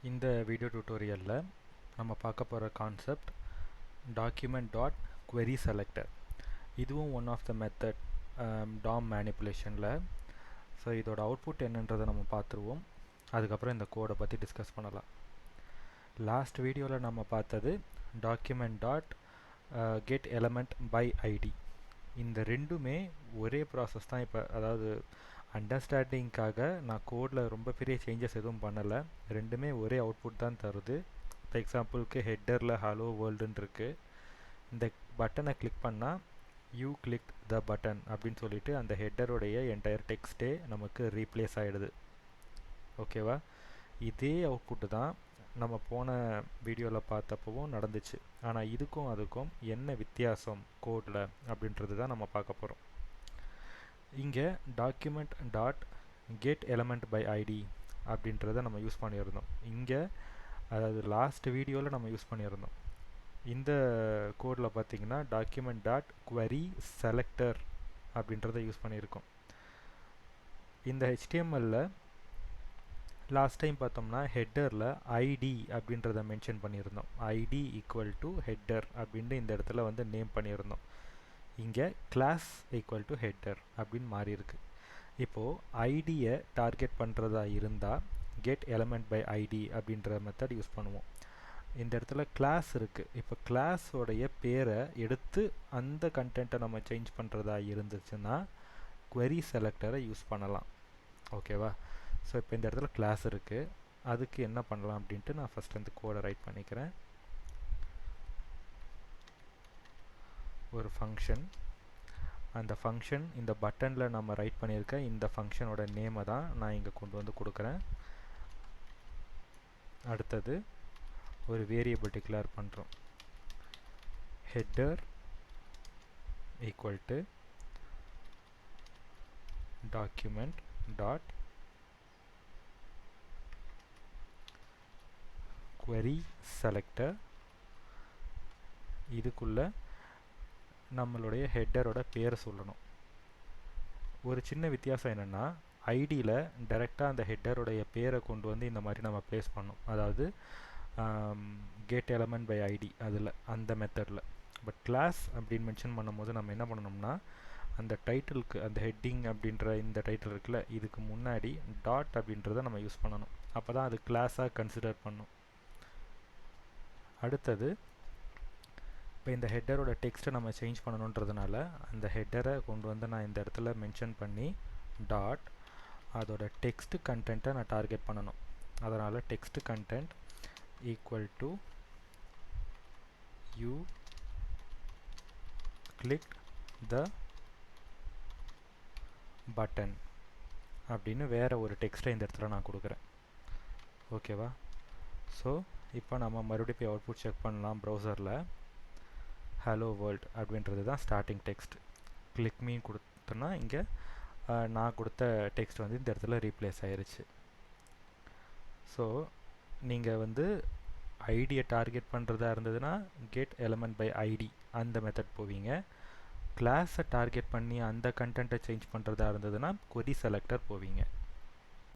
இந்த வீடியோ டியூட்டோரியலில் நம்ம பார்க்க போகிற concept document dot query selector. இதுவும் one of the method DOM மேனிப்புலேஷனில். ஸோ இதோட அவுட்புட் என்னன்றதை நம்ம பார்த்துருவோம். அதுக்கப்புறம் இந்த கோடை பற்றி டிஸ்கஸ் பண்ணலாம். லாஸ்ட் வீடியோவில் நம்ம பார்த்தது document dot get element by ID. இந்த ரெண்டுமே ஒரே ப்ராசஸ் தான். இப்போ அதாவது அண்டர்ஸ்டாண்டிங்காக நான் கோடில் ரொம்ப பெரிய சேஞ்சஸ் எதுவும் பண்ணலை. ரெண்டுமே ஒரே அவுட்புட் தான் தருது. இப்போ எக்ஸாம்பிளுக்கு ஹெட்டரில் ஹலோ வேர்ல்டுன்னு இருக்குது. இந்த பட்டனை கிளிக் பண்ணால் யூ கிளிக் த பட்டன் அப்படின்னு சொல்லிட்டு அந்த ஹெட்டருடைய என்டையர் டெக்ஸ்ட்டே நமக்கு ரீப்ளேஸ் ஆகிடுது. ஓகேவா? இதே அவுட்புட்டு தான் நம்ம போன வீடியோவில் பார்த்தப்பவும் நடந்துச்சு. ஆனால் இதுக்கும் அதுக்கும் என்ன வித்தியாசம் கோடில் அப்படின்றது தான் நம்ம பார்க்க போகிறோம். இங்கே document dot get element by ID அப்படின்றத நம்ம யூஸ் பண்ணியிருந்தோம். இங்கே அதாவது லாஸ்ட் வீடியோவில் நம்ம யூஸ் பண்ணியிருந்தோம். இந்த கோடில் பார்த்தீங்கன்னா டாக்குமெண்ட் டாட் query selector அப்படின்றத யூஸ் பண்ணியிருக்கோம். இந்த HTML-ல லாஸ்ட் டைம் பார்த்தோம்னா ஹெட்டரில் ஐடி அப்படின்றத மென்ஷன் பண்ணியிருந்தோம். ஐடி ஈக்குவல் டு ஹெட்டர் அப்படின்ட்டு இந்த இடத்துல வந்து நேம் பண்ணியிருந்தோம். இங்கே கிளாஸ் ஈக்குவல் டு ஹெட்டர் அப்படின்னு மாறி இருக்கு. இப்போது ஐடியை டார்கெட் பண்ணுறதா இருந்தால் கெட் எலமெண்ட் பை ஐடி அப்படின்ற மெத்தட் யூஸ் பண்ணுவோம். இந்த இடத்துல கிளாஸ் இருக்குது. இப்போ கிளாஸோடைய பேரை எடுத்து அந்த கண்டென்ட்டை நம்ம சேஞ்ச் பண்ணுறதா இருந்துச்சுன்னா query செலக்டரை யூஸ் பண்ணலாம். ஓகேவா? ஸோ இப்போ இந்த இடத்துல கிளாஸ் இருக்குது. அதுக்கு என்ன பண்ணலாம் அப்படின்ட்டு நான் ஃபஸ்ட் அந்த கோடை ரைட் பண்ணிக்கிறேன். ஒரு ஃபங்க்ஷன், அந்த ஃபங்க்ஷன் இந்த பட்டனில் நம்ம ரைட் பண்ணியிருக்க இந்த ஃபங்க்ஷனோட நேமை தான் நான் இங்கே கொண்டு வந்து கொடுக்குறேன். அடுத்தது ஒரு வேரியபிள் டிக்ளேர் பண்ணுறோம். Header equal to document dot query selector. இதுக்குள்ள நம்மளுடைய ஹெட்டரோட பேரை சொல்லணும். ஒரு சின்ன வித்தியாசம் என்னென்னா ஐடியில் டைரெக்டாக அந்த ஹெட்டருடைய பேரை கொண்டு வந்து இந்த மாதிரி நம்ம ப்ளேஸ் பண்ணோம். அதாவது கெட் எலமெண்ட் பை ஐடி அதில் அந்த மெத்தடில். பட் கிளாஸ் அப்படின்னு மென்ஷன் பண்ணும்போது நம்ம என்ன பண்ணணும்னா அந்த டைட்டிலுக்கு அந்த ஹெட்டிங் அப்படின்ற இந்த டைட்டில் இருக்குல்ல, இதுக்கு முன்னாடி டாட் அப்படின்றத நம்ம யூஸ் பண்ணணும். அப்போ தான் அது கிளாஸாக கன்சிடர் பண்ணும். அடுத்தது இப்போ இந்த ஹெட்டரோட டெக்ஸ்ட்டை நம்ம சேஞ்ச் பண்ணணுன்றதுனால அந்த ஹெட்டரை கொண்டு வந்து நான் இந்த இடத்துல மென்ஷன் பண்ணி டாட் அதோட டெக்ஸ்ட் கண்டென்ட்டை நான் டார்கெட் பண்ணணும். அதனால் text content equal to you click the button அப்படின்னு வேறு ஒரு டெக்ஸ்ட்டை இந்த இடத்துல நான் கொடுக்குறேன். ஓகேவா? ஸோ இப்போ நம்ம மறுபடியும் போய் அவுட்புட் செக் பண்ணலாம். ப்ரௌசரில் ஹலோ வேர்ல்ட் அப்படின்றது தான் ஸ்டார்டிங் டெக்ஸ்ட். கிளிக் மீன் கொடுத்தோன்னா இங்கே நான் கொடுத்த டெக்ஸ்ட் வந்து இந்த இடத்துல ரீப்ளேஸ் ஆயிருச்சு. ஸோ நீங்கள் வந்து ஐடியை டார்கெட் பண்ணுறதா இருந்ததுன்னா கெட் எலமெண்ட் பை ஐடி அந்த மெத்தட் போவீங்க. கிளாஸை டார்கெட் பண்ணி அந்த கண்டென்ட்டை சேஞ்ச் பண்ணுறதா இருந்ததுன்னா query செலக்டர் போவீங்க.